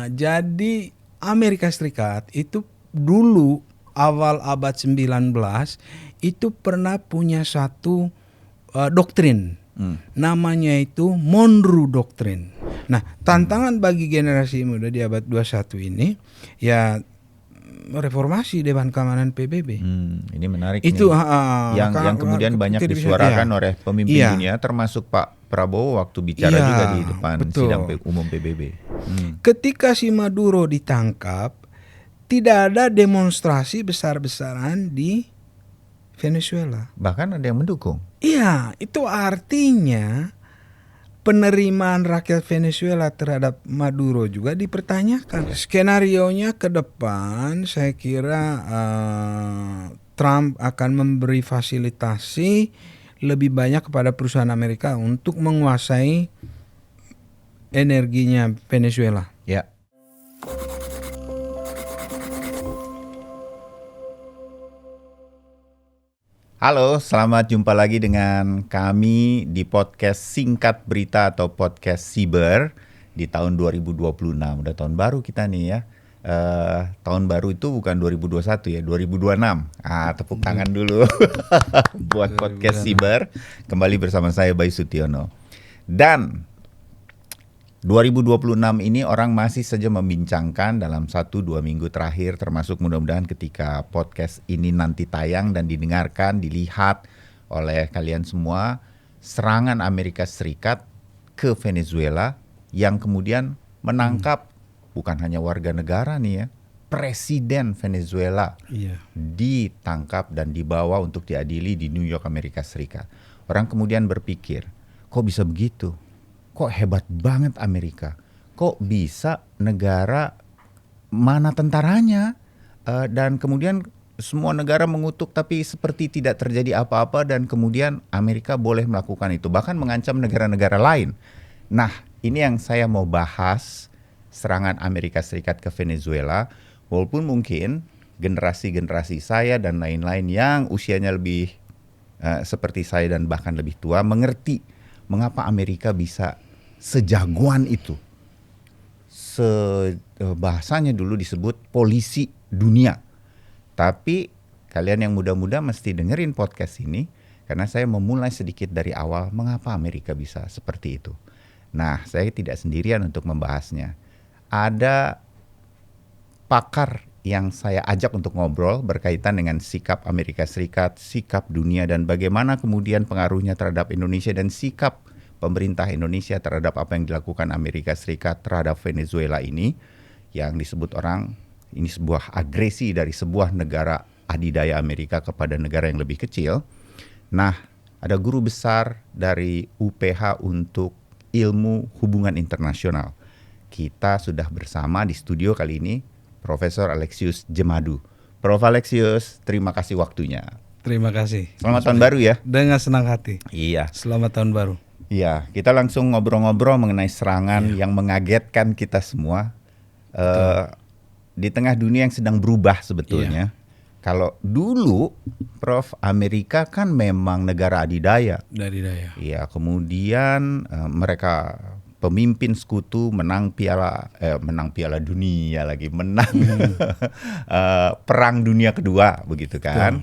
Jadi Amerika Serikat itu dulu awal abad 19 itu pernah punya satu doktrin. Namanya itu Monroe Doctrine. Nah, tantangan bagi generasi muda di abad 21 ini ya reformasi Dewan Keamanan PBB. Ini menarik Itu nih. Yang kemudian banyak disuarakan oleh pemimpin dunia, termasuk Pak Prabowo waktu bicara juga di depan sidang umum PBB. Ketika si Maduro ditangkap, tidak ada demonstrasi besar-besaran di Venezuela. Bahkan ada yang mendukung. Iya, itu artinya penerimaan rakyat Venezuela terhadap Maduro juga dipertanyakan. Skenarionya ke depan, saya kira Trump akan memberi fasilitasi lebih banyak kepada perusahaan Amerika untuk menguasai energinya Venezuela. Ya. Halo, selamat jumpa lagi dengan kami di podcast Singkat Berita atau podcast Siber di tahun 2026. Udah tahun baru kita nih ya. Tahun baru itu bukan 2021 ya, 2026. Tepuk tangan dulu buat podcast Siber. Kembali bersama saya Bayu Sutiono. Dan 2026 ini orang masih saja membincangkan dalam 1-2 minggu terakhir, termasuk mudah-mudahan ketika podcast ini nanti tayang dan didengarkan, dilihat oleh kalian semua, serangan Amerika Serikat ke Venezuela yang kemudian menangkap bukan hanya warga negara nih ya, Presiden Venezuela ditangkap dan dibawa untuk diadili di New York, Amerika Serikat. Orang kemudian berpikir, kok bisa begitu? Kok hebat banget Amerika? Kok bisa negara mana tentaranya? Dan kemudian semua negara mengutuk tapi seperti tidak terjadi apa-apa dan kemudian Amerika boleh melakukan itu. Bahkan mengancam negara-negara lain. Nah, ini yang saya mau bahas, serangan Amerika Serikat ke Venezuela. Walaupun mungkin generasi-generasi saya dan lain-lain yang usianya lebih seperti saya dan bahkan lebih tua mengerti mengapa Amerika bisa sejagoan itu. Bahasanya dulu disebut polisi dunia. Tapi kalian yang muda-muda mesti dengerin podcast ini karena saya memulai sedikit dari awal mengapa Amerika bisa seperti itu. Nah, saya tidak sendirian untuk membahasnya. Ada pakar yang saya ajak untuk ngobrol berkaitan dengan sikap Amerika Serikat, sikap dunia dan bagaimana kemudian pengaruhnya terhadap Indonesia dan sikap pemerintah Indonesia terhadap apa yang dilakukan Amerika Serikat terhadap Venezuela ini yang disebut orang ini sebuah agresi dari sebuah negara adidaya Amerika kepada negara yang lebih kecil. Nah, ada guru besar dari UPH untuk ilmu hubungan internasional. Kita sudah bersama di studio kali ini Profesor Alexius Jemadu. Prof. Alexius, terima kasih waktunya. Terima kasih. Selamat tahun baru ya. Dengan senang hati. Iya. Selamat tahun baru. Iya, kita langsung ngobrol-ngobrol mengenai serangan yang mengagetkan kita semua di tengah dunia yang sedang berubah sebetulnya. Kalau dulu, Prof, Amerika kan memang negara adidaya. Iya, kemudian mereka pemimpin sekutu menang piala dunia lagi, perang dunia kedua begitu kan.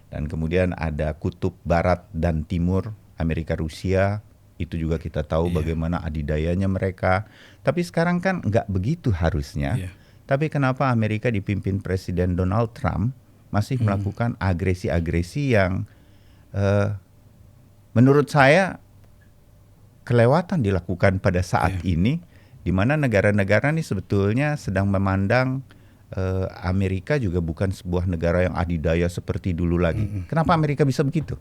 Dan kemudian ada kutub barat dan timur, Amerika Rusia. Itu juga kita tahu bagaimana adidayanya mereka. Tapi sekarang kan nggak begitu harusnya. Tapi kenapa Amerika dipimpin Presiden Donald Trump masih melakukan agresi-agresi yang menurut saya kelewatan dilakukan pada saat ini. Di mana negara-negara ini sebetulnya sedang memandang Amerika juga bukan sebuah negara yang adidaya seperti dulu lagi. Kenapa Amerika bisa begitu?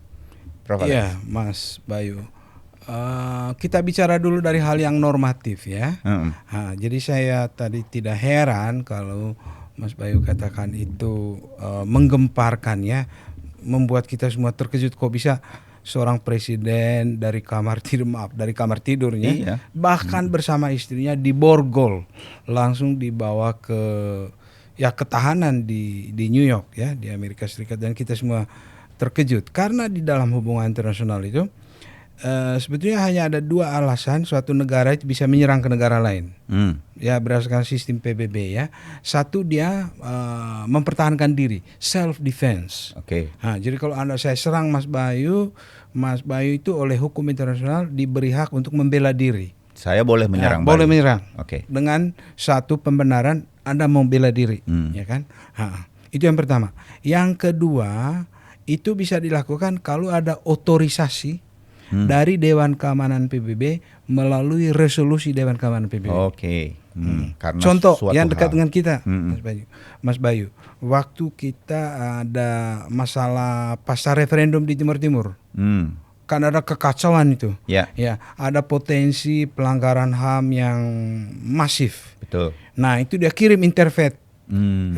Prof. Iya, Mas Bayu. Kita bicara dulu dari hal yang normatif ya. Jadi saya tadi tidak heran kalau Mas Bayu katakan itu menggemparkan ya, membuat kita semua terkejut kok bisa seorang presiden dari kamar tidurnya, bahkan bersama istrinya diborgol, langsung dibawa ke tahanan di New York ya, di Amerika Serikat, dan kita semua terkejut karena di dalam hubungan internasional itu sebetulnya hanya ada dua alasan suatu negara itu bisa menyerang ke negara lain. Ya berdasarkan sistem PBB ya. Satu dia mempertahankan diri, self defense. Nah, jadi kalau saya serang Mas Bayu itu oleh hukum internasional diberi hak untuk membela diri. Saya boleh menyerang. Boleh menyerang. Dengan satu pembenaran Anda mau bela diri, ya kan? Itu yang pertama. Yang kedua, itu bisa dilakukan kalau ada otorisasi dari Dewan Keamanan PBB melalui resolusi Dewan Keamanan PBB. Karena contoh yang dekat dengan kita, Mas Bayu, waktu kita ada masalah pasca referendum di Timur Timur, kan ada kekacauan itu, ya, ada potensi pelanggaran HAM yang masif. Betul. Nah itu dia kirim intervet,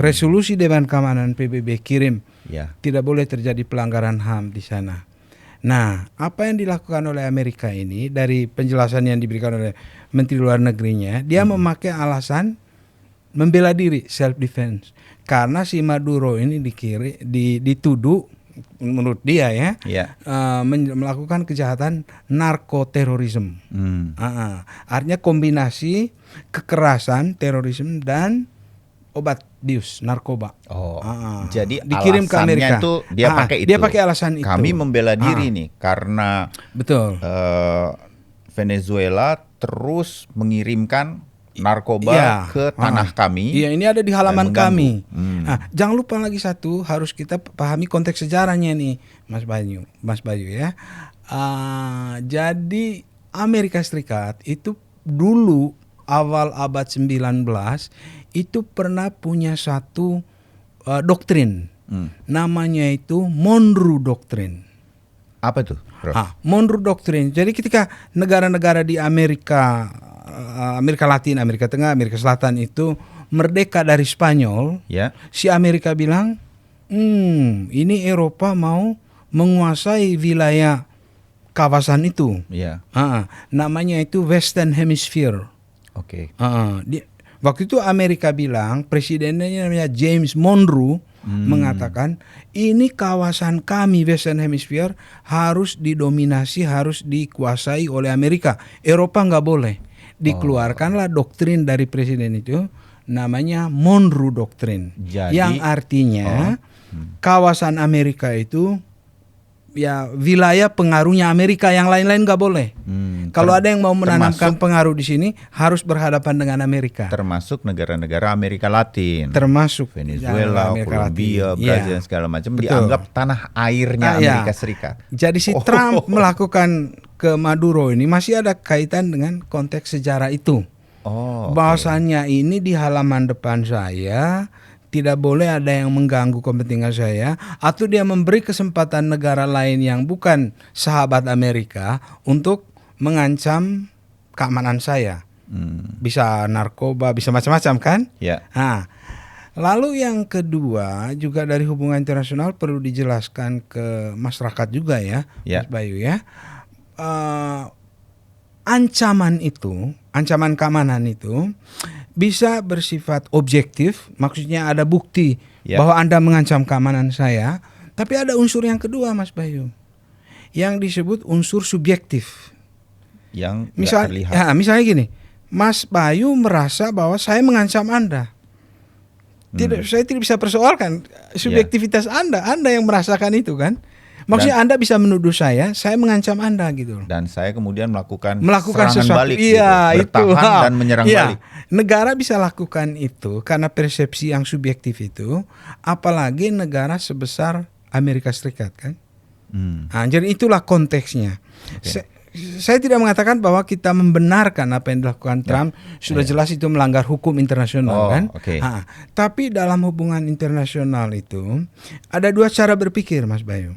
resolusi Dewan Keamanan PBB kirim, tidak boleh terjadi pelanggaran HAM di sana. Nah, apa yang dilakukan oleh Amerika ini dari penjelasan yang diberikan oleh Menteri Luar Negerinya, dia memakai alasan membela diri, self defense. Karena si Maduro ini dituduh menurut dia melakukan kejahatan narkoterorisme. Artinya kombinasi kekerasan, terorisme dan obat bius, narkoba. Jadi dikirim ke Amerika. Itu dia pakai itu. Dia pakai alasan itu. Kami membela diri nih karena Venezuela terus mengirimkan narkoba ke tanah kami. Iya, ini ada di halaman kami. Jangan lupa lagi satu, harus kita pahami konteks sejarahnya nih, Mas Bayu ya. Jadi Amerika Serikat itu dulu awal abad 19 itu pernah punya satu doktrin, namanya itu Monroe Doctrine. Apa tuh, Prof? Monroe Doctrine. Jadi ketika negara-negara di Amerika Latin, Amerika Tengah, Amerika Selatan itu merdeka dari Spanyol, si Amerika bilang, ini Eropa mau menguasai wilayah kawasan itu. Namanya itu Western Hemisphere. Waktu itu Amerika bilang, presidennya namanya James Monroe, mengatakan ini kawasan kami Western Hemisphere harus didominasi, harus dikuasai oleh Amerika. Eropa nggak boleh. Dikeluarkanlah doktrin dari presiden itu, namanya Monroe Doctrine. Yang artinya kawasan Amerika itu ya wilayah pengaruhnya Amerika, yang lain-lain nggak boleh. Kalau ada yang mau menanamkan pengaruh di sini harus berhadapan dengan Amerika. Termasuk negara-negara Amerika Latin. Termasuk Venezuela, Colombia, Brazil segala macam dianggap tanah airnya Amerika Serikat. Jadi si Trump melakukan ke Maduro ini masih ada kaitan dengan konteks sejarah itu. Bahwasannya ini di halaman depan saya, tidak boleh ada yang mengganggu kepentingan saya, atau dia memberi kesempatan negara lain yang bukan sahabat Amerika untuk mengancam keamanan saya. Bisa narkoba, bisa macam-macam kan? Lalu yang kedua juga dari hubungan internasional perlu dijelaskan ke masyarakat juga ya, Mas Bayu ya. Ancaman keamanan itu bisa bersifat objektif, maksudnya ada bukti bahwa Anda mengancam keamanan saya, tapi ada unsur yang kedua, Mas Bayu, yang disebut unsur subjektif. Yang terlihat. Misalnya gini, Mas Bayu merasa bahwa saya mengancam Anda. Saya tidak bisa persoalkan subjektivitas Anda yang merasakan itu kan. Maksudnya Anda bisa menuduh saya mengancam Anda gitu. Dan saya kemudian melakukan serangan sesuatu, balik gitu, bertahan dan menyerang balik. Negara bisa lakukan itu karena persepsi yang subjektif itu, apalagi negara sebesar Amerika Serikat kan. Jadi itulah konteksnya. Saya tidak mengatakan bahwa kita membenarkan apa yang dilakukan Trump, sudah jelas itu melanggar hukum internasional kan. Tapi dalam hubungan internasional itu ada dua cara berpikir, Mas Bayu.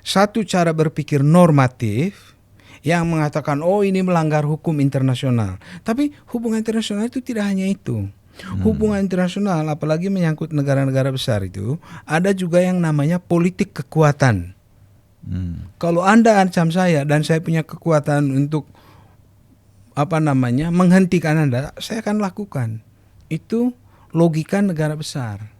Satu cara berpikir normatif yang mengatakan ini melanggar hukum internasional. Tapi hubungan internasional itu tidak hanya itu. Hubungan internasional apalagi menyangkut negara-negara besar itu ada juga yang namanya politik kekuatan. Kalau Anda ancam saya dan saya punya kekuatan untuk menghentikan Anda, saya akan lakukan. Itu logika negara besar.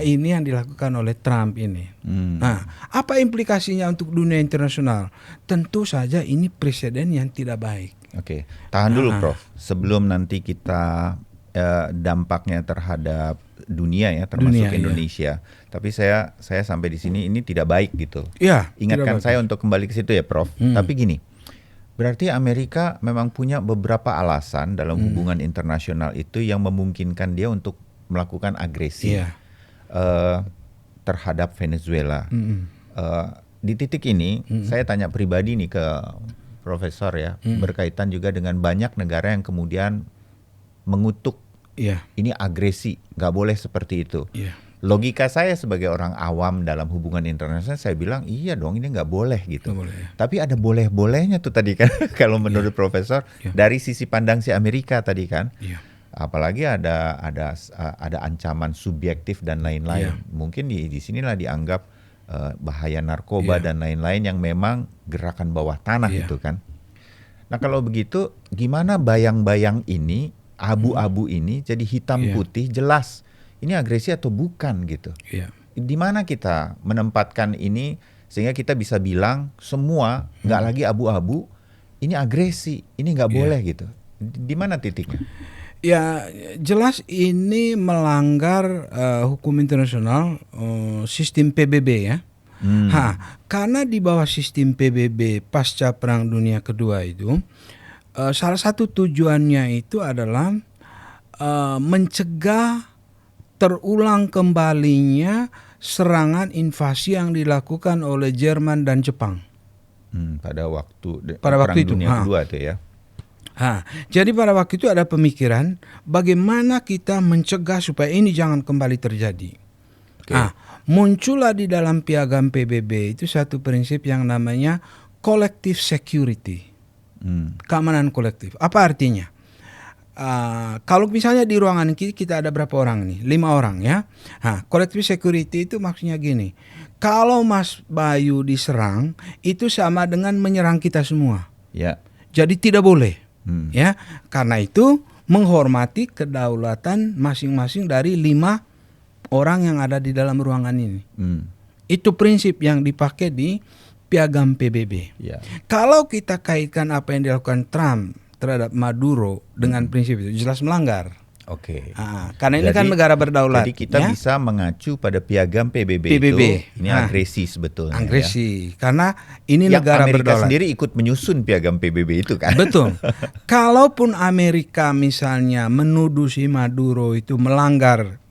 Ini yang dilakukan oleh Trump ini. Nah, apa implikasinya untuk dunia internasional? Tentu saja ini presiden yang tidak baik. Oke, tahan dulu Prof. Sebelum nanti kita dampaknya terhadap dunia ya, termasuk Indonesia. Tapi saya sampai di sini ini tidak baik gitu. Ingatkan saya untuk kembali ke situ ya Prof. Tapi gini, berarti Amerika memang punya beberapa alasan dalam hubungan internasional itu yang memungkinkan dia untuk melakukan agresi terhadap Venezuela. Di titik ini saya tanya pribadi nih ke Profesor ya, berkaitan juga dengan banyak negara yang kemudian mengutuk ini agresi, nggak boleh seperti itu. Logika saya sebagai orang awam dalam hubungan internasional, saya bilang iya dong, ini nggak boleh gitu. Tapi ada boleh-bolehnya tuh tadi kan, kalau menurut Profesor dari sisi pandang si Amerika tadi kan. Apalagi ada ancaman subjektif dan lain-lain. Mungkin di sinilah dianggap bahaya narkoba dan lain-lain yang memang gerakan bawah tanah itu kan. Nah kalau begitu, gimana bayang-bayang ini, abu-abu ini jadi hitam putih jelas ini agresi atau bukan gitu? Di mana kita menempatkan ini sehingga kita bisa bilang semua nggak lagi abu-abu, ini agresi, ini nggak boleh gitu. Di mana titiknya? Ya jelas ini melanggar hukum internasional, sistem PBB ya. Karena di bawah sistem PBB pasca Perang Dunia Kedua itu, salah satu tujuannya itu adalah mencegah terulang kembalinya serangan invasi yang dilakukan oleh Jerman dan Jepang. Pada waktu Perang Dunia Kedua itu ya. Jadi pada waktu itu ada pemikiran bagaimana kita mencegah supaya ini jangan kembali terjadi. Muncullah di dalam piagam PBB itu satu prinsip yang namanya collective security, keamanan kolektif. Apa artinya? Kalau misalnya di ruangan kita ada berapa orang nih? 5 orang ya. Collective security itu maksudnya gini. Kalau Mas Bayu diserang itu sama dengan menyerang kita semua. Jadi tidak boleh. Ya, karena itu menghormati kedaulatan masing-masing dari 5 orang yang ada di dalam ruangan ini. Itu prinsip yang dipakai di piagam PBB. Kalau kita kaitkan apa yang dilakukan Trump terhadap Maduro dengan prinsip itu, jelas melanggar. Karena ini kan negara berdaulat. Jadi kita bisa mengacu pada piagam PBB. Itu ini agresi sebetulnya. Agresi, karena ini yang negara Amerika berdaulat. Sendiri ikut menyusun piagam PBB itu kan. Betul. Kalaupun Amerika misalnya menuduh si Maduro itu melanggar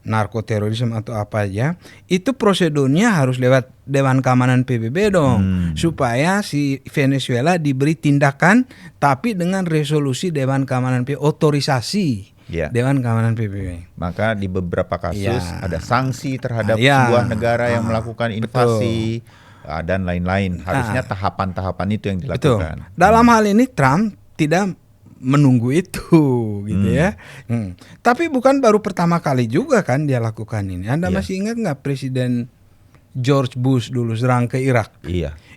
narkoterorisme atau apa aja, itu prosedurnya harus lewat Dewan Keamanan PBB dong, supaya si Venezuela diberi tindakan, tapi dengan resolusi Dewan Keamanan PBB, otorisasi Dewan Keamanan PBB. Maka di beberapa kasus ada sanksi terhadap sebuah negara yang melakukan invasi dan lain-lain. Harusnya tahapan-tahapan itu yang dilakukan. Dalam hal ini Trump tidak menunggu itu gitu ya. Tapi bukan baru pertama kali juga kan dia lakukan ini. Anda masih ingat nggak Presiden George Bush dulu serang ke Irak?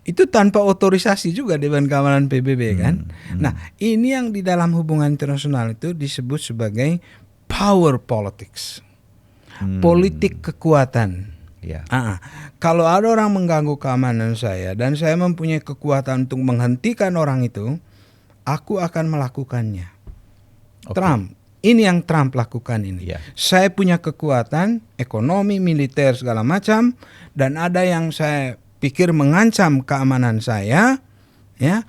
Itu tanpa otorisasi juga Dewan Keamanan PBB kan. Nah ini yang di dalam hubungan internasional itu disebut sebagai power politics, politik kekuatan. Kalau ada orang mengganggu keamanan saya dan saya mempunyai kekuatan untuk menghentikan orang itu, aku akan melakukannya. Trump, ini yang Trump lakukan ini. Saya punya kekuatan ekonomi, militer, segala macam, dan ada yang saya pikir mengancam keamanan saya, ya,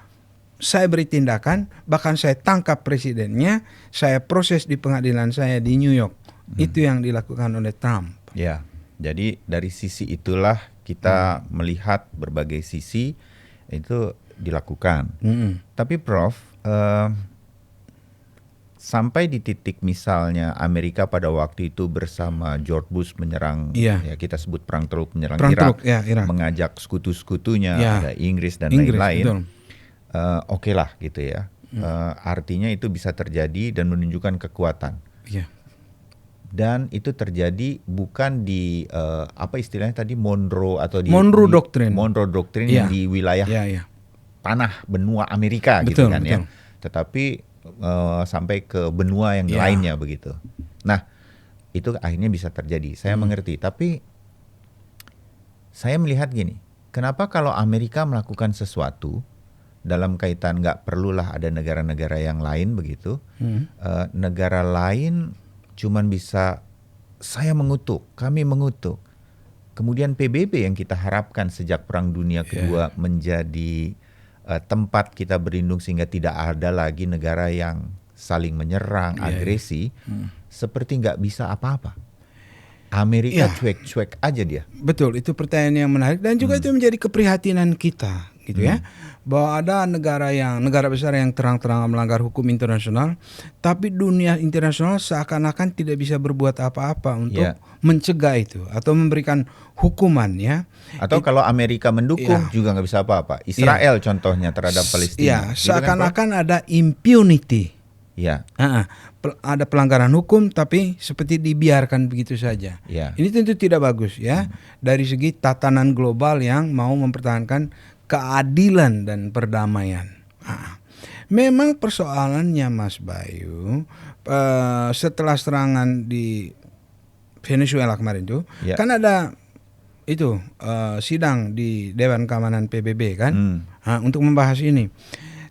saya beri tindakan, bahkan saya tangkap presidennya, saya proses di pengadilan saya di New York. Itu yang dilakukan oleh Trump. Jadi dari sisi itulah kita melihat berbagai sisi itu dilakukan. Tapi Prof, sampai di titik misalnya Amerika pada waktu itu bersama George Bush menyerang, ya kita sebut perang Teluk menyerang Irak, mengajak sekutu-sekutunya, ada Inggris dan lain-lain. Oke lah gitu ya. Artinya itu bisa terjadi dan menunjukkan kekuatan. Dan itu terjadi bukan di apa istilahnya tadi Monroe atau di Monroe Doctrine yang di wilayah tanah benua Amerika gitu kan ya. Tetapi sampai ke benua yang lainnya begitu. Nah, itu akhirnya bisa terjadi. Saya mengerti, tapi saya melihat gini, kenapa kalau Amerika melakukan sesuatu dalam kaitan nggak perlulah ada negara-negara yang lain begitu, negara lain cuman bisa saya mengutuk, kami mengutuk. Kemudian PBB yang kita harapkan sejak Perang Dunia Kedua menjadi tempat kita berlindung sehingga tidak ada lagi negara yang saling menyerang, agresi, seperti nggak bisa apa-apa. Amerika cuek-cuek aja dia. Betul, itu pertanyaan yang menarik dan juga itu menjadi keprihatinan kita, gitu ya. Bahwa ada negara besar yang terang-terangan melanggar hukum internasional, tapi dunia internasional seakan-akan tidak bisa berbuat apa-apa untuk mencegah itu atau memberikan hukuman ya. Atau kalau Amerika mendukung juga nggak bisa apa-apa. Israel contohnya terhadap Palestina. Seakan-akan ada impunity. Ada pelanggaran hukum tapi seperti dibiarkan begitu saja. Ini tentu tidak bagus ya dari segi tatanan global yang mau mempertahankan keadilan dan perdamaian. Memang persoalannya Mas Bayu, setelah serangan di Venezuela kemarin itu kan ada itu sidang di Dewan Keamanan PBB kan untuk membahas ini.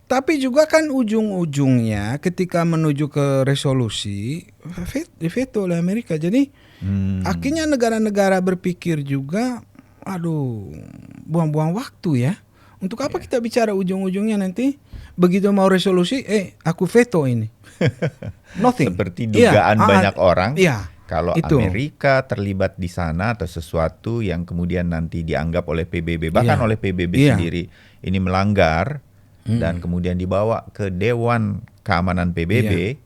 Tapi juga kan ujung-ujungnya ketika menuju ke resolusi diveto oleh Amerika. Jadi akhirnya negara-negara berpikir juga, aduh, buang-buang waktu ya. Untuk apa kita bicara ujung-ujungnya nanti begitu mau resolusi, aku veto ini. Nothing. Seperti dugaan banyak orang. Kalau Amerika terlibat di sana atau sesuatu yang kemudian nanti dianggap oleh PBB, bahkan oleh PBB sendiri ini melanggar, dan kemudian dibawa ke Dewan Keamanan PBB,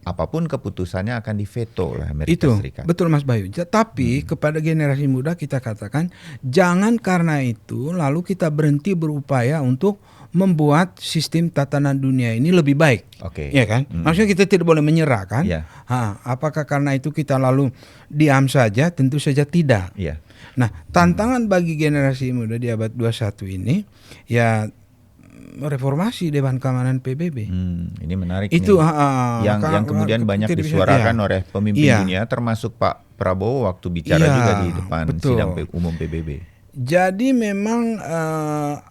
apapun keputusannya akan diveto oleh Amerika Serikat. Betul Mas Bayu. Tapi kepada generasi muda kita katakan, jangan karena itu lalu kita berhenti berupaya untuk membuat sistem tatanan dunia ini lebih baik. Ya kan? Maksudnya kita tidak boleh menyerah kan? Apakah karena itu kita lalu diam saja? Tentu saja tidak. Nah, tantangan bagi generasi muda di abad 21 ini ya reformasi Dewan Keamanan PBB. Ini menarik itu nih. Yang kemudian banyak disuarakan oleh pemimpin dunia, termasuk Pak Prabowo waktu bicara juga di depan sidang umum PBB. Jadi memang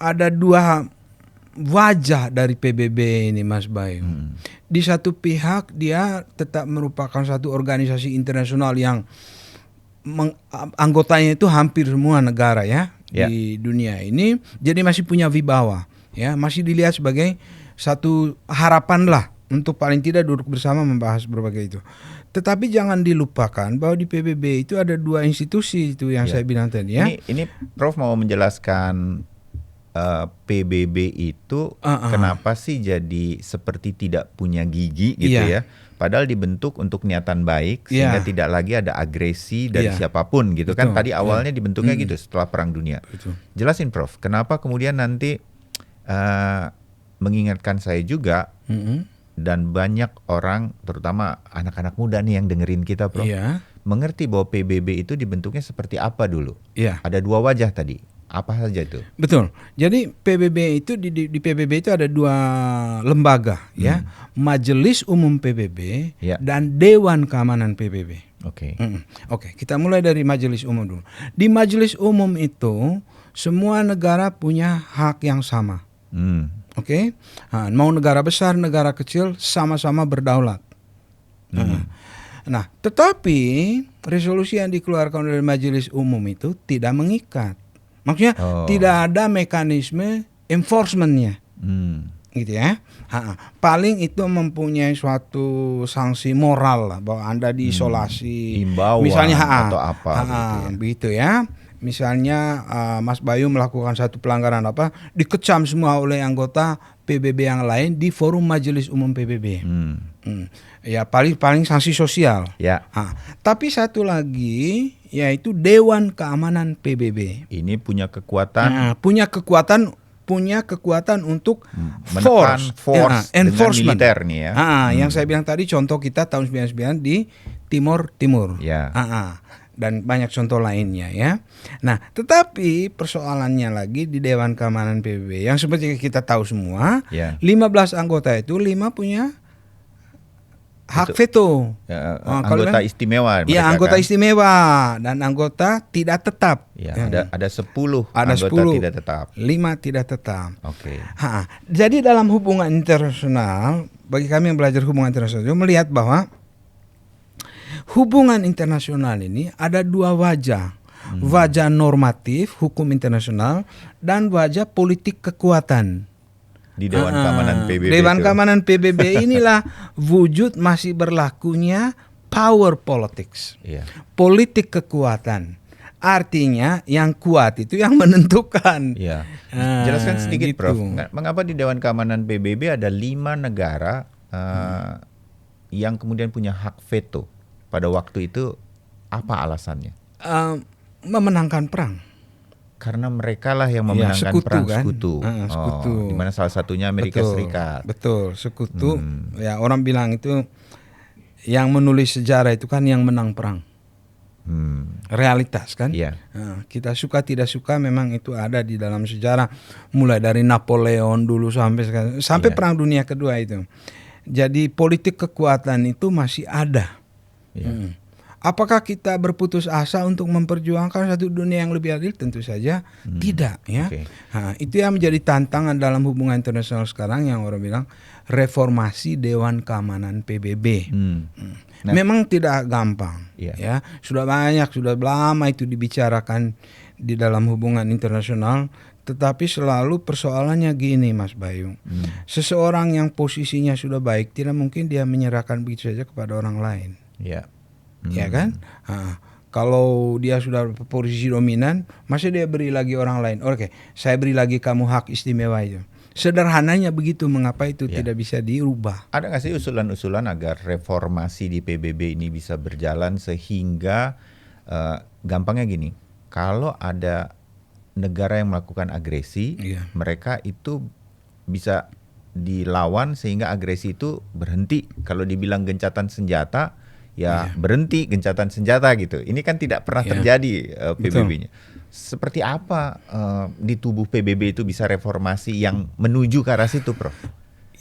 ada dua wajah dari PBB ini Mas Bayu. Di satu pihak dia tetap merupakan satu organisasi internasional yang anggotanya itu hampir semua negara di dunia ini, jadi masih punya wibawa. Masih dilihat sebagai satu harapan lah untuk paling tidak duduk bersama membahas berbagai itu. Tetapi jangan dilupakan bahwa di PBB itu ada dua institusi itu yang saya bilang tadi ya. Ini Prof mau menjelaskan PBB itu kenapa sih jadi seperti tidak punya gigi gitu ya. Padahal dibentuk untuk niatan baik sehingga tidak lagi ada agresi dari siapapun gitu. Kan tadi awalnya dibentuknya gitu setelah Perang Dunia. Jelasin Prof, kenapa kemudian nanti mengingatkan saya juga dan banyak orang terutama anak-anak muda nih yang dengerin kita Prof, mengerti bahwa PBB itu dibentuknya seperti apa dulu. Ada dua wajah tadi, apa saja itu? Betul, jadi PBB itu di PBB itu ada dua lembaga Majelis Umum PBB dan Dewan Keamanan PBB. Oke, kita mulai dari Majelis Umum dulu. Di Majelis Umum itu semua negara punya hak yang sama. Mau negara besar, negara kecil sama-sama berdaulat. Nah, tetapi resolusi yang dikeluarkan oleh Majelis Umum itu tidak mengikat. Maksudnya tidak ada mekanisme enforcementnya, gitu ya. Paling itu mempunyai suatu sanksi moral lah, bahwa Anda diisolasi, himbauan misalnya atau apa, begitu ya. Misalnya Mas Bayu melakukan satu pelanggaran apa, dikecam semua oleh anggota PBB yang lain di forum Majelis Umum PBB. Ya paling sanksi sosial. Tapi satu lagi yaitu Dewan Keamanan PBB. Ini punya kekuatan. Punya kekuatan untuk menekan force enforcement. Dengan militer nih ya. Yang saya bilang tadi contoh kita tahun 99 di Timur. Dan banyak contoh lainnya ya. Nah, tetapi persoalannya lagi di Dewan Keamanan PBB yang seperti kita tahu semua, 15 anggota itu 5 punya hak veto. Anggota istimewa. Iya, anggota istimewa dan anggota tidak tetap. Ya, ada 10 ada anggota 10, tidak tetap. 5 tidak tetap. Oke. Jadi dalam hubungan internasional, bagi kami yang belajar hubungan internasional, melihat bahwa hubungan internasional ini ada 2 wajah. Wajah normatif, hukum internasional, dan wajah politik kekuatan. Di Dewan Keamanan PBB. Dewan Keamanan PBB inilah wujud masih berlakunya power politics. Politik kekuatan. Artinya yang kuat itu yang menentukan. Jelaskan sedikit gitu. Prof, mengapa di Dewan Keamanan PBB ada 5 negara yang kemudian punya hak veto? Pada waktu itu apa alasannya? Memenangkan perang. Karena mereka lah yang memenangkan perang kan? sekutu. Di mana salah satunya Amerika Serikat. Betul, sekutu. Ya, orang bilang itu yang menulis sejarah itu kan yang menang perang. Realitas kan? Kita suka tidak suka memang itu ada di dalam sejarah, mulai dari Napoleon dulu sampai Perang Dunia Kedua itu. Jadi politik kekuatan itu masih ada. Apakah kita berputus asa untuk memperjuangkan satu dunia yang lebih adil? Tentu saja tidak, ya. Itu yang menjadi tantangan dalam hubungan internasional sekarang yang orang bilang reformasi Dewan Keamanan PBB. Memang tidak gampang, ya. Sudah lama itu dibicarakan di dalam hubungan internasional. Tetapi selalu persoalannya gini, Mas Bayu. Seseorang yang posisinya sudah baik tidak mungkin dia menyerahkan begitu saja kepada orang lain. Ya kan? Kalau dia sudah posisi dominan, masa dia beri lagi orang lain? Oke, saya beri lagi kamu hak istimewa itu. Sederhananya begitu, mengapa itu tidak bisa dirubah? Ada nggak sih usulan-usulan agar reformasi di PBB ini bisa berjalan sehingga gampangnya gini, kalau ada negara yang melakukan agresi, mereka itu bisa dilawan sehingga agresi itu berhenti. Kalau dibilang gencatan senjata, berhenti gencatan senjata gitu. Ini kan tidak pernah terjadi PBB-nya. Seperti apa di tubuh PBB itu bisa reformasi yang menuju ke arah situ, Prof?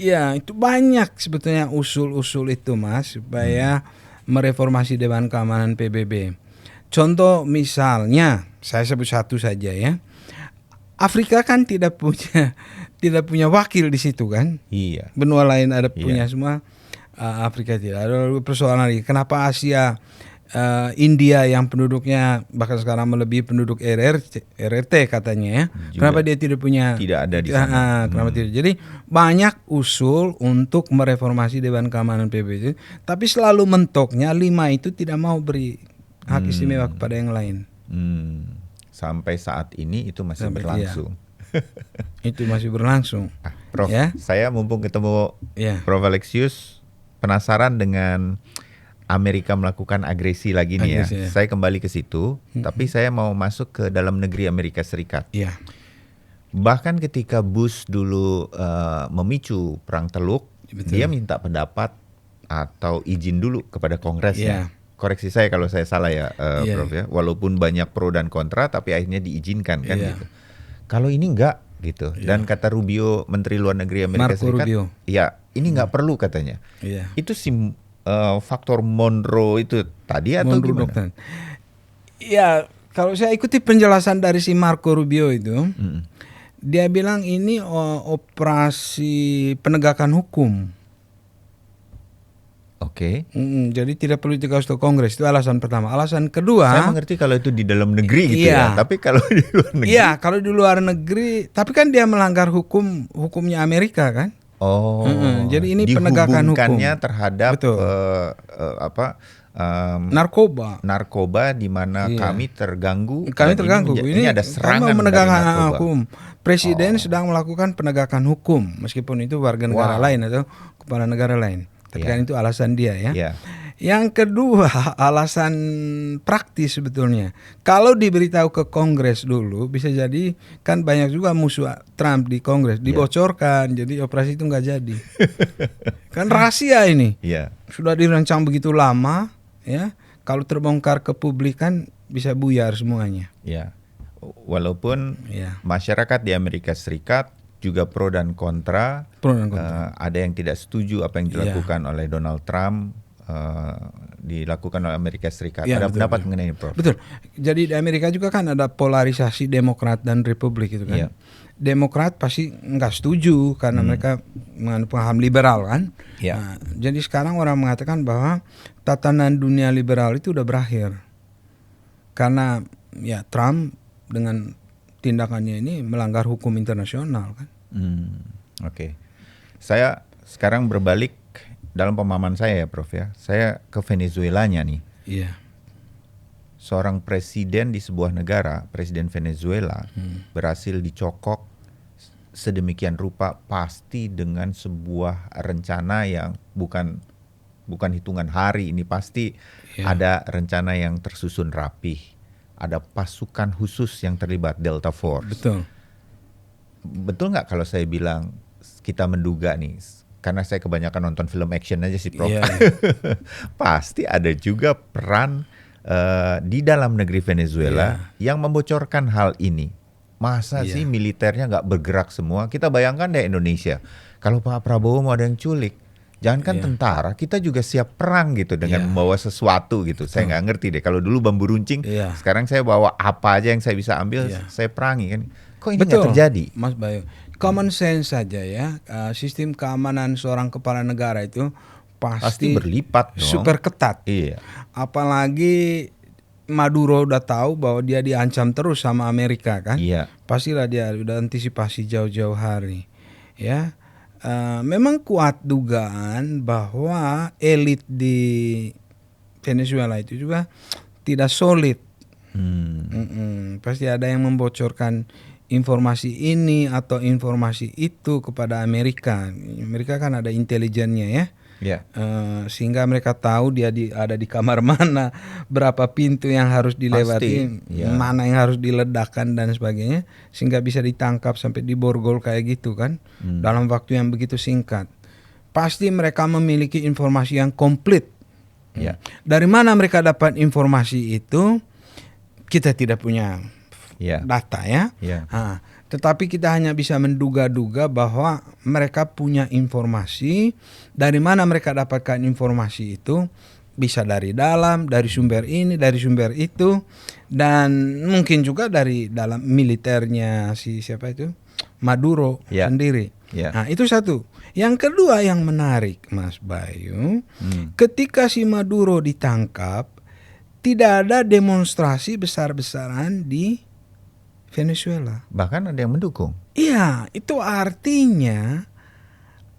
Ya, itu banyak sebetulnya usul-usul itu, Mas, supaya mereformasi Dewan Keamanan PBB. Contoh misalnya, saya sebut satu saja ya. Afrika kan tidak punya wakil di situ kan? Benua lain ada punya semua. Afrika tidak. Ada persoalan lagi. Kenapa Asia, India yang penduduknya bahkan sekarang melebihi penduduk RRT katanya ya? Kenapa dia tidak punya? Tidak ada di sana. Kenapa tidak? Jadi banyak usul untuk mereformasi Dewan Keamanan PBB, tapi selalu mentoknya 5 itu tidak mau beri hak istimewa kepada yang lain. Sampai saat ini itu masih berlangsung. Itu masih berlangsung. Prof, saya mumpung ketemu Prof Alexius, penasaran dengan Amerika melakukan agresi lagi nih ya. Saya kembali ke situ, tapi saya mau masuk ke dalam negeri Amerika Serikat. Bahkan ketika Bush dulu memicu perang Teluk, dia minta pendapat atau izin dulu kepada Kongresnya. Koreksi saya kalau saya salah ya, Prof ya. Walaupun banyak pro dan kontra, tapi akhirnya diizinkan kan gitu. Kalau ini enggak gitu. Dan kata Rubio, Menteri Luar Negeri Amerika Serikat, ini nggak perlu katanya. Itu faktor Monroe itu tadi atau Monroe gimana? Dokter. Ya, kalau saya ikuti penjelasan dari si Marco Rubio itu, dia bilang ini operasi penegakan hukum. Jadi tidak perlu dikasih ke Kongres. Itu alasan pertama. Alasan kedua, saya mengerti kalau itu di dalam negeri gitu ya. Tapi kalau di luar negeri, kalau di luar negeri, tapi kan dia melanggar hukumnya Amerika kan. Jadi ini penegakan hukum terhadap narkoba di mana kami terganggu. Ini ada serangan menegakkan hukum. Presiden sedang melakukan penegakan hukum meskipun itu warga negara lain atau kepala negara lain. Tapi kan itu alasan dia ya. Yang kedua, alasan praktis sebetulnya. Kalau diberitahu ke Kongres dulu, bisa jadi kan banyak juga musuh Trump di Kongres dibocorkan, jadi operasi itu nggak jadi. Kan rahasia ini. Sudah dirancang begitu lama, ya. Kalau terbongkar ke publik kan bisa buyar semuanya. Walaupun masyarakat di Amerika Serikat juga pro dan kontra. Ada yang tidak setuju apa yang dilakukan oleh Donald Trump, dilakukan oleh Amerika Serikat. Ada pendapat mengenai ini, Prof? Betul. Jadi di Amerika juga kan ada polarisasi Demokrat dan Republik itu kan. Demokrat pasti nggak setuju karena mereka mengandung paham liberal kan. Nah, jadi sekarang orang mengatakan bahwa tatanan dunia liberal itu udah berakhir karena ya Trump dengan tindakannya ini melanggar hukum internasional kan. Oke. Saya sekarang berbalik dalam pemahaman saya ya, Prof ya. Saya ke Venezuelanya nih. Seorang presiden di sebuah negara, presiden Venezuela, berhasil dicokok sedemikian rupa pasti dengan sebuah rencana yang bukan hitungan hari, ini pasti ada rencana yang tersusun rapih. Ada pasukan khusus yang terlibat, Delta Force. Betul nggak kalau saya bilang kita menduga nih, karena saya kebanyakan nonton film action aja sih, Prof. Pasti ada juga peran di dalam negeri Venezuela yang membocorkan hal ini. Masa sih militernya nggak bergerak semua? Kita bayangkan deh Indonesia, kalau Pak Prabowo mau ada yang culik, jangankan tentara, kita juga siap perang gitu dengan membawa sesuatu gitu. Saya nggak ngerti deh, kalau dulu bambu runcing, sekarang saya bawa apa aja yang saya bisa ambil, saya perangi kan. Kok ini nggak terjadi? Mas Bayu, common sense saja ya, sistem keamanan seorang kepala negara itu pasti berlipat dong. Super ketat. Apalagi Maduro udah tahu bahwa dia diancam terus sama Amerika kan. Pastilah dia udah antisipasi jauh-jauh hari. Ya, memang kuat dugaan bahwa elit di Venezuela itu juga tidak solid. Pasti ada yang membocorkan informasi ini atau informasi itu kepada Amerika. Amerika kan ada intelijennya ya. Sehingga mereka tahu dia ada di kamar mana, berapa pintu yang harus dilewati, mana yang harus diledakkan dan sebagainya, sehingga bisa ditangkap sampai diborgol kayak gitu kan, dalam waktu yang begitu singkat. Pasti mereka memiliki informasi yang komplit. Dari mana mereka dapat informasi itu, kita tidak punya data ya. Tetapi kita hanya bisa menduga-duga bahwa mereka punya informasi. Dari mana mereka dapatkan informasi itu? Bisa dari dalam, dari sumber ini, dari sumber itu, dan mungkin juga dari dalam militernya siapa itu? Maduro sendiri. Nah, itu satu. Yang kedua yang menarik, Mas Bayu, ketika si Maduro ditangkap, tidak ada demonstrasi besar-besaran di Venezuela. Bahkan ada yang mendukung. Iya, itu artinya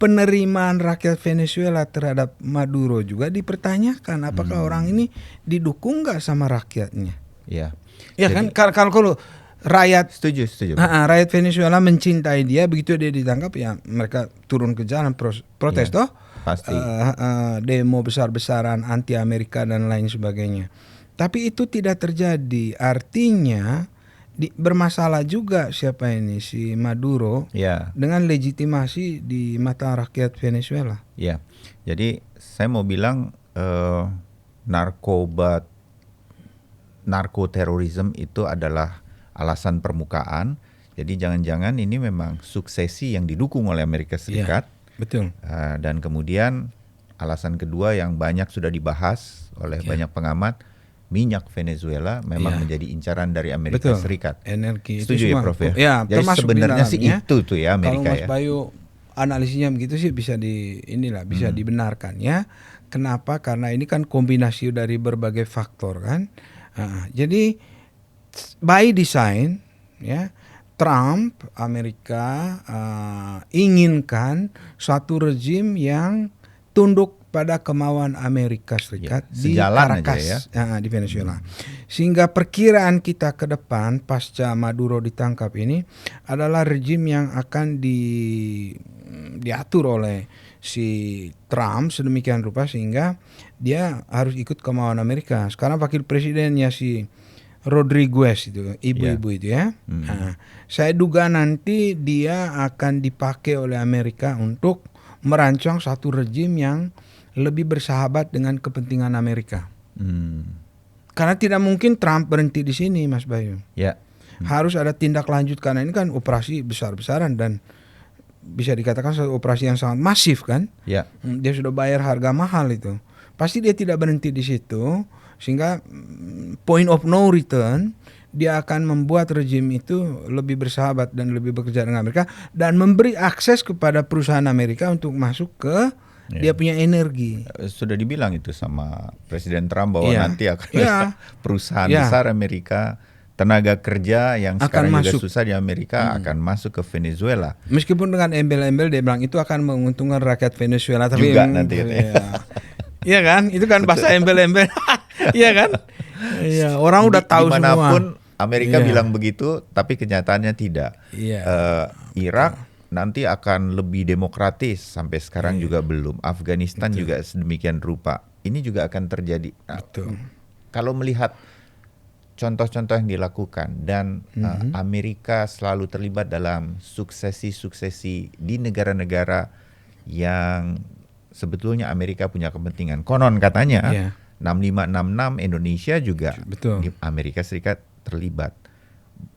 penerimaan rakyat Venezuela terhadap Maduro juga dipertanyakan. Apakah orang ini didukung nggak sama rakyatnya? Ya jadi, kan kalau rakyat setuju. Rakyat Venezuela mencintai dia, begitu dia ditangkap ya mereka turun ke jalan protes toh. Pasti. Demo besar-besaran anti Amerika dan lain sebagainya. Tapi itu tidak terjadi. Artinya bermasalah juga siapa ini si Maduro dengan legitimasi di mata rakyat Venezuela. Jadi saya mau bilang narkoterorisme itu adalah alasan permukaan. Jadi jangan-jangan ini memang suksesi yang didukung oleh Amerika Serikat. Betul. Dan kemudian alasan kedua yang banyak sudah dibahas oleh banyak pengamat, minyak Venezuela memang menjadi incaran dari Amerika Serikat. Energi. Setuju ya, Prof ya? Jadi sebenarnya sih itu tuh ya Amerika. Kalau Mas Bayu analisisnya begitu sih bisa bisa dibenarkan ya. Kenapa? Karena ini kan kombinasi dari berbagai faktor kan. Jadi by design ya, Trump Amerika inginkan suatu rezim yang tunduk pada kemauan Amerika Serikat di Caracas, di Venezuela. Sehingga perkiraan kita ke depan pasca Maduro ditangkap ini adalah rezim yang akan diatur oleh si Trump sedemikian rupa sehingga dia harus ikut kemauan Amerika. Sekarang wakil presidennya si Rodriguez itu, ibu-ibu itu ya. Saya duga nanti dia akan dipakai oleh Amerika untuk merancang satu rezim yang lebih bersahabat dengan kepentingan Amerika. Karena tidak mungkin Trump berhenti di sini, Mas Bayu. Harus ada tindak lanjut karena ini kan operasi besar-besaran dan bisa dikatakan satu operasi yang sangat masif kan. Ya. Dia sudah bayar harga mahal itu. Pasti dia tidak berhenti di situ, sehingga point of no return, dia akan membuat rejim itu lebih bersahabat dan lebih bekerja dengan Amerika dan memberi akses kepada perusahaan Amerika untuk masuk ke dia punya energi. Sudah dibilang itu sama Presiden Trump bahwa nanti akan ada perusahaan besar Amerika, tenaga kerja yang sekarang juga susah di Amerika akan masuk ke Venezuela. Meskipun dengan embel-embel dia bilang itu akan menguntungkan rakyat Venezuela, tapi juga nanti iya kan, itu kan bahasa embel-embel. Iya kan? Iya, orang udah tahu semua. Dimanapun Amerika bilang begitu, tapi kenyataannya tidak. Irak nanti akan lebih demokratis, sampai sekarang juga belum. Afghanistan juga sedemikian rupa. Ini juga akan terjadi. Kalau melihat contoh-contoh yang dilakukan dan Amerika selalu terlibat dalam suksesi-suksesi di negara-negara yang sebetulnya Amerika punya kepentingan. Konon katanya 6566 Indonesia juga di Amerika Serikat terlibat.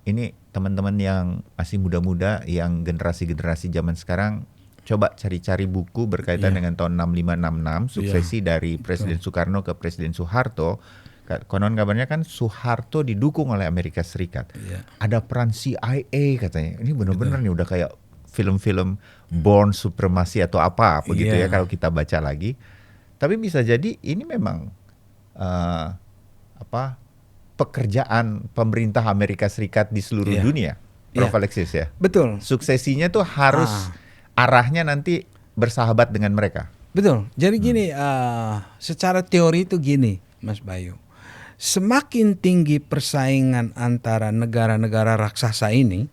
Ini teman-teman yang masih muda-muda, yang generasi-generasi zaman sekarang, coba cari-cari buku berkaitan dengan tahun 6566, suksesi dari Presiden Soekarno ke Presiden Soeharto. Konon kabarnya kan Soeharto didukung oleh Amerika Serikat. Ada peran CIA katanya. Ini benar-benar nih udah kayak film-film Born Supremacy atau apa begitu ya kalau kita baca lagi. Tapi bisa jadi ini memang pekerjaan pemerintah Amerika Serikat di seluruh dunia, Prof. Alexis ya. Betul. Suksesinya tuh harus arahnya nanti bersahabat dengan mereka. Betul. Jadi gini, secara teori itu gini, Mas Bayu. Semakin tinggi persaingan antara negara-negara raksasa ini,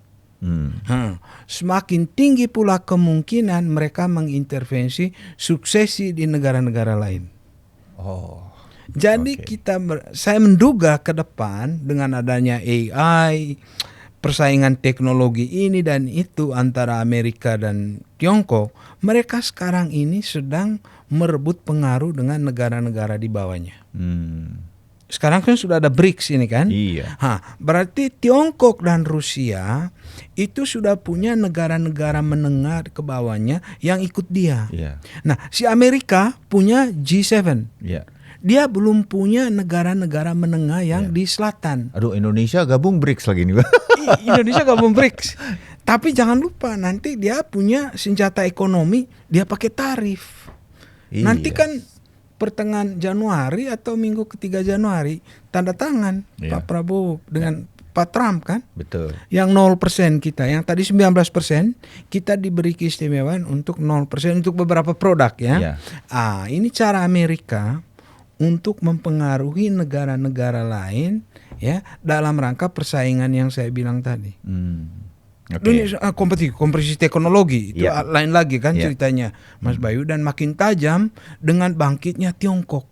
semakin tinggi pula kemungkinan mereka mengintervensi suksesi di negara-negara lain. Jadi saya menduga ke depan dengan adanya AI, persaingan teknologi ini dan itu antara Amerika dan Tiongkok, mereka sekarang ini sedang merebut pengaruh dengan negara-negara di bawahnya. Sekarang kan sudah ada BRICS ini kan? Berarti Tiongkok dan Rusia itu sudah punya negara-negara menengah ke bawahnya yang ikut dia. Nah, si Amerika punya G7. Dia belum punya negara-negara menengah yang di selatan. Aduh, Indonesia gabung BRICS lagi nih. Indonesia gabung BRICS. Tapi jangan lupa nanti dia punya senjata ekonomi, dia pakai tarif. Nanti kan pertengahan Januari atau minggu ketiga Januari tanda tangan Pak Prabowo dengan Pak Trump kan? Betul. Yang 0% kita, yang tadi 19% kita diberi keistimewaan untuk 0% untuk beberapa produk ya. Ini cara Amerika untuk mempengaruhi negara-negara lain ya dalam rangka persaingan yang saya bilang tadi. Kompetisi teknologi itu lain lagi kan ceritanya Mas Bayu, dan makin tajam dengan bangkitnya Tiongkok.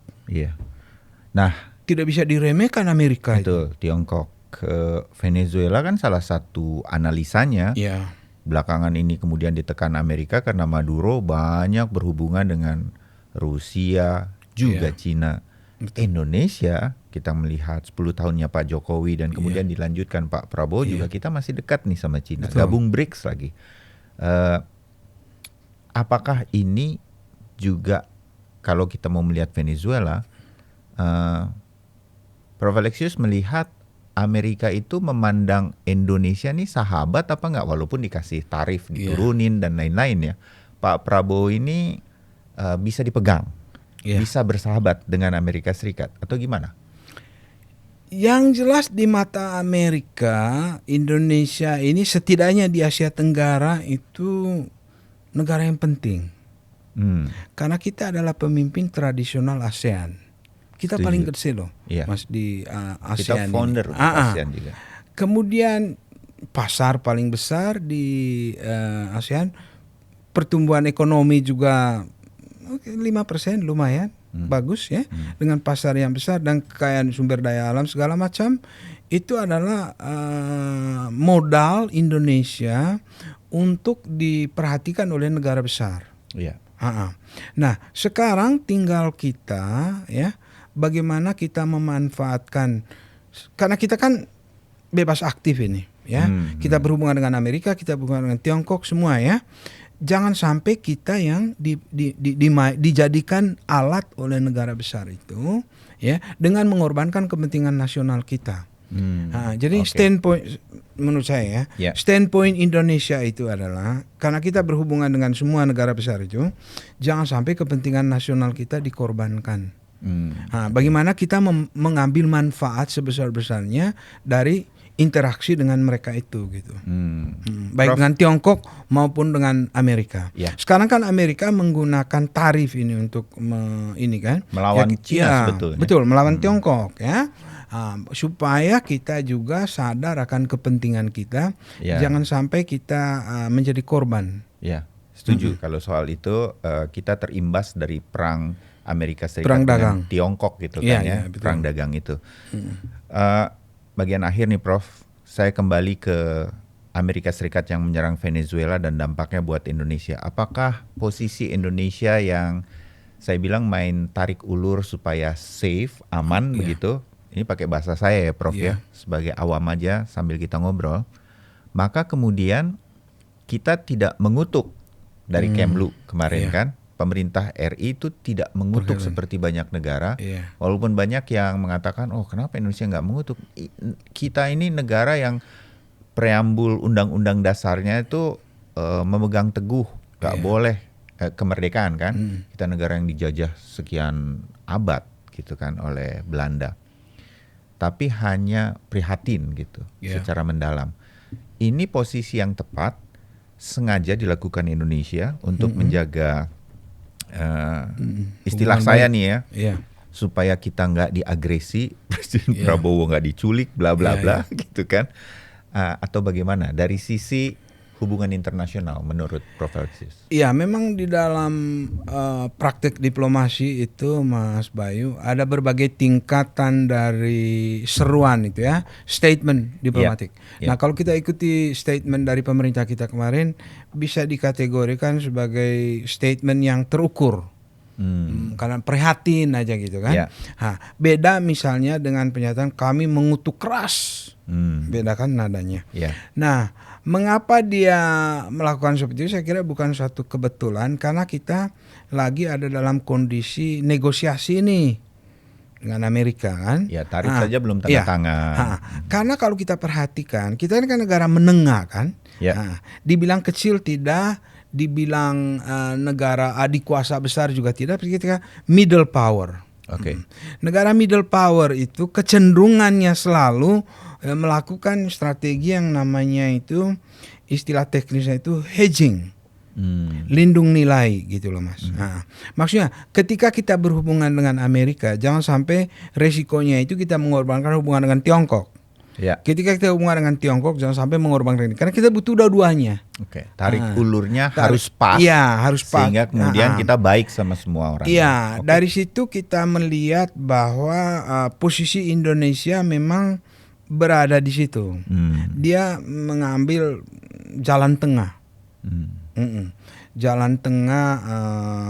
Nah, tidak bisa diremehkan Amerika itu. Tiongkok ke Venezuela kan salah satu analisanya. Belakangan ini kemudian ditekan Amerika karena Maduro banyak berhubungan dengan Rusia, juga Cina. Indonesia kita melihat 10 tahunnya Pak Jokowi dan kemudian dilanjutkan Pak Prabowo juga kita masih dekat nih sama Cina. Gabung BRICS lagi. Apakah ini juga kalau kita mau melihat Venezuela, Prof. Alexius melihat Amerika itu memandang Indonesia nih sahabat apa enggak, walaupun dikasih tarif diturunin dan lain-lain ya. Pak Prabowo ini bisa dipegang. Bisa bersahabat dengan Amerika Serikat atau gimana? Yang jelas di mata Amerika, Indonesia ini setidaknya di Asia Tenggara itu negara yang penting. Karena kita adalah pemimpin tradisional ASEAN. Kita paling kecil loh, Mas, di ASEAN. Kita founder ASEAN juga. Kemudian pasar paling besar di ASEAN, pertumbuhan ekonomi juga 5% lumayan bagus ya, dengan pasar yang besar dan kekayaan sumber daya alam segala macam. Itu adalah modal Indonesia untuk diperhatikan oleh negara besar. Nah, sekarang tinggal kita ya, bagaimana kita memanfaatkan, karena kita kan bebas aktif ini ya. Kita berhubungan dengan Amerika, kita berhubungan dengan Tiongkok semua ya. jangan sampai kita yang dijadikan alat oleh negara besar itu, ya, dengan mengorbankan kepentingan nasional kita. Jadi standpoint menurut saya, standpoint Indonesia itu adalah karena kita berhubungan dengan semua negara besar itu, jangan sampai kepentingan nasional kita dikorbankan. Bagaimana kita mengambil manfaat sebesar-besarnya dari interaksi dengan mereka itu gitu. Baik dengan Tiongkok maupun dengan Amerika. Sekarang kan Amerika menggunakan tarif ini untuk melawan China sebetulnya. Betul, melawan Tiongkok ya. Supaya kita juga sadar akan kepentingan kita, jangan sampai kita menjadi korban. Ya, setuju. Kalau soal itu kita terimbas dari perang Amerika Serikat perang dengan dagang Tiongkok gitu kan ya, perang dagang itu. Bagian akhir nih Prof, saya kembali ke Amerika Serikat yang menyerang Venezuela dan dampaknya buat Indonesia. Apakah posisi Indonesia yang saya bilang main tarik ulur supaya safe, aman begitu? Ini pakai bahasa saya ya Prof ya, sebagai awam aja sambil kita ngobrol. Maka kemudian kita tidak mengutuk dari Kemlu kemarin kan. Pemerintah RI itu tidak mengutuk seperti banyak negara. Walaupun banyak yang mengatakan, oh kenapa Indonesia nggak mengutuk? Kita ini negara yang preambul undang-undang dasarnya itu memegang teguh, nggak boleh kemerdekaan kan. Kita negara yang dijajah sekian abad gitu kan oleh Belanda. Tapi hanya prihatin gitu secara mendalam. Ini posisi yang tepat sengaja dilakukan Indonesia untuk menjaga istilah saya nih ya, supaya kita nggak diagresi, Presiden Prabowo nggak diculik, bla bla bla gitu kan, atau bagaimana dari sisi hubungan internasional menurut Prof. Alexis? Iya, memang di dalam praktek diplomasi itu Mas Bayu ada berbagai tingkatan dari seruan itu ya, statement diplomatik. Nah kalau kita ikuti statement dari pemerintah kita kemarin bisa dikategorikan sebagai statement yang terukur. Karena prihatin aja gitu kan. Beda misalnya dengan pernyataan kami mengutuk keras. Beda kan nadanya. Nah, mengapa dia melakukan seperti itu? Saya kira bukan suatu kebetulan karena kita lagi ada dalam kondisi negosiasi nih dengan Amerika kan. Ya, tarif saja belum tanda tangan. Karena kalau kita perhatikan, kita ini kan negara menengah kan. Dibilang kecil tidak, dibilang negara adikuasa besar juga tidak, kita middle power. Negara middle power itu kecenderungannya selalu melakukan strategi yang namanya itu, istilah teknisnya itu hedging, lindung nilai gitu loh Mas. Maksudnya ketika kita berhubungan dengan Amerika, jangan sampai resikonya itu kita mengorbankan hubungan dengan Tiongkok. Ketika kita hubungan dengan Tiongkok, jangan sampai mengorbankan ini, karena kita butuh dua-duanya. Tarik ulurnya harus pas. Harus pas. Sehingga kemudian kita baik sama semua orang. Dari situ kita melihat bahwa posisi Indonesia memang berada di situ. Dia mengambil jalan tengah. Jalan tengah,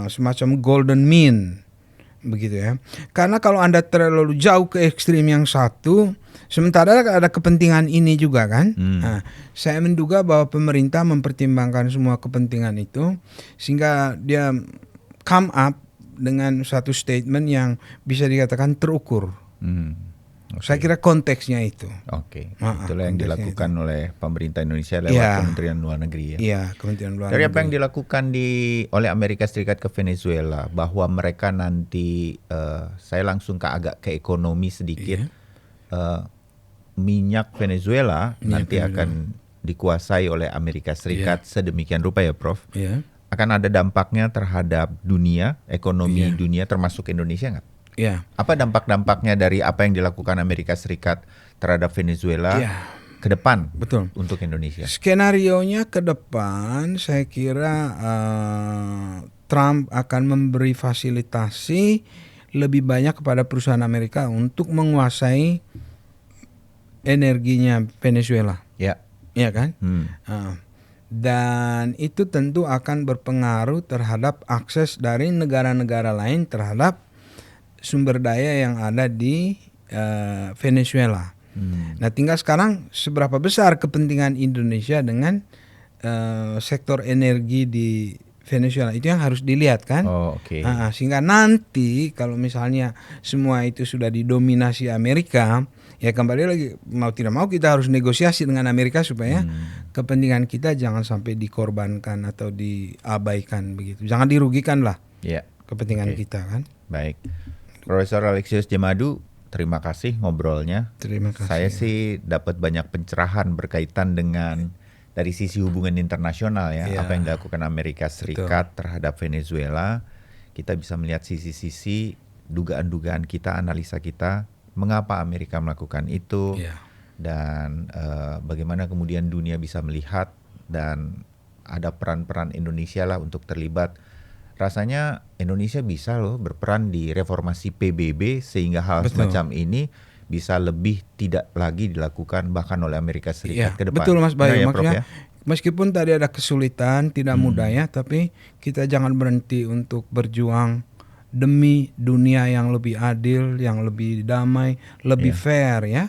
semacam golden mean, begitu ya. Karena kalau Anda terlalu jauh ke ekstrim yang satu, sementara ada kepentingan ini juga kan. Saya menduga bahwa pemerintah mempertimbangkan semua kepentingan itu sehingga dia come up dengan satu statement yang bisa dikatakan terukur. Saya kira konteksnya itu. Itulah yang dilakukan oleh pemerintah Indonesia lewat Kementerian Luar Negeri ya. Kementerian Luar Dari Negeri. apa yang dilakukan oleh Amerika Serikat ke Venezuela, bahwa mereka nanti, saya langsung agak ke ekonomi sedikit, minyak Venezuela nanti akan dikuasai oleh Amerika Serikat sedemikian rupa ya Prof. Akan ada dampaknya terhadap dunia, ekonomi dunia termasuk Indonesia nggak? Apa dampak-dampaknya dari apa yang dilakukan Amerika Serikat terhadap Venezuela ke depan untuk Indonesia? Skenarionya ke depan saya kira Trump akan memberi fasilitasi lebih banyak kepada perusahaan Amerika untuk menguasai energinya Venezuela. Iya kan? Dan itu tentu akan berpengaruh terhadap akses dari negara-negara lain terhadap sumber daya yang ada di Venezuela. Nah tinggal sekarang seberapa besar kepentingan Indonesia dengan sektor energi di Venezuela. Itu yang harus dilihat kan. Oh, oke. Sehingga nanti kalau misalnya semua itu sudah didominasi Amerika, ya kembali lagi mau tidak mau kita harus negosiasi dengan Amerika supaya kepentingan kita jangan sampai dikorbankan atau diabaikan begitu. Jangan dirugikan lah kepentingan kita kan. Baik. Profesor Alexius Jemadu, terima kasih ngobrolnya. Terima kasih. Saya sih dapat banyak pencerahan berkaitan dengan dari sisi hubungan internasional ya, apa yang dilakukan Amerika Serikat terhadap Venezuela. Kita bisa melihat sisi-sisi dugaan-dugaan kita, analisa kita, mengapa Amerika melakukan itu, dan bagaimana kemudian dunia bisa melihat, dan ada peran-peran Indonesia lah untuk terlibat. Rasanya Indonesia bisa loh berperan di reformasi PBB sehingga hal semacam ini bisa lebih tidak lagi dilakukan bahkan oleh Amerika Serikat ke depan. Betul Mas Bayu, ya, maksudnya meskipun tadi ada kesulitan, tidak mudah ya, tapi kita jangan berhenti untuk berjuang demi dunia yang lebih adil, yang lebih damai, lebih fair ya,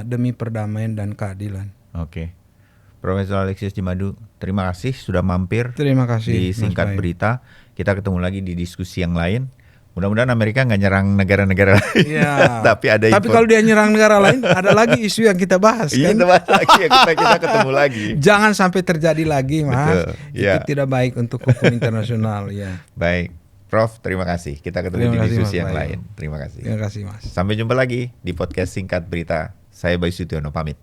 demi perdamaian dan keadilan. Oke. Profesor Alexius Jemadu, terima kasih sudah mampir di Singkat Berita. Kita ketemu lagi di diskusi yang lain. Mudah-mudahan Amerika nggak nyerang negara-negara lain. Tapi kalau dia nyerang negara lain, ada lagi isu yang kita bahas. Iya, kita bahas lagi, kita ketemu lagi. Jangan sampai terjadi lagi, Mas. Itu tidak baik untuk hukum internasional. Ya. Baik, Prof. Terima kasih. Kita ketemu di diskusi yang lain. Terima kasih. Terima kasih, Mas. Sampai jumpa lagi di podcast Singkat Berita. Saya Bayu Sutiono pamit.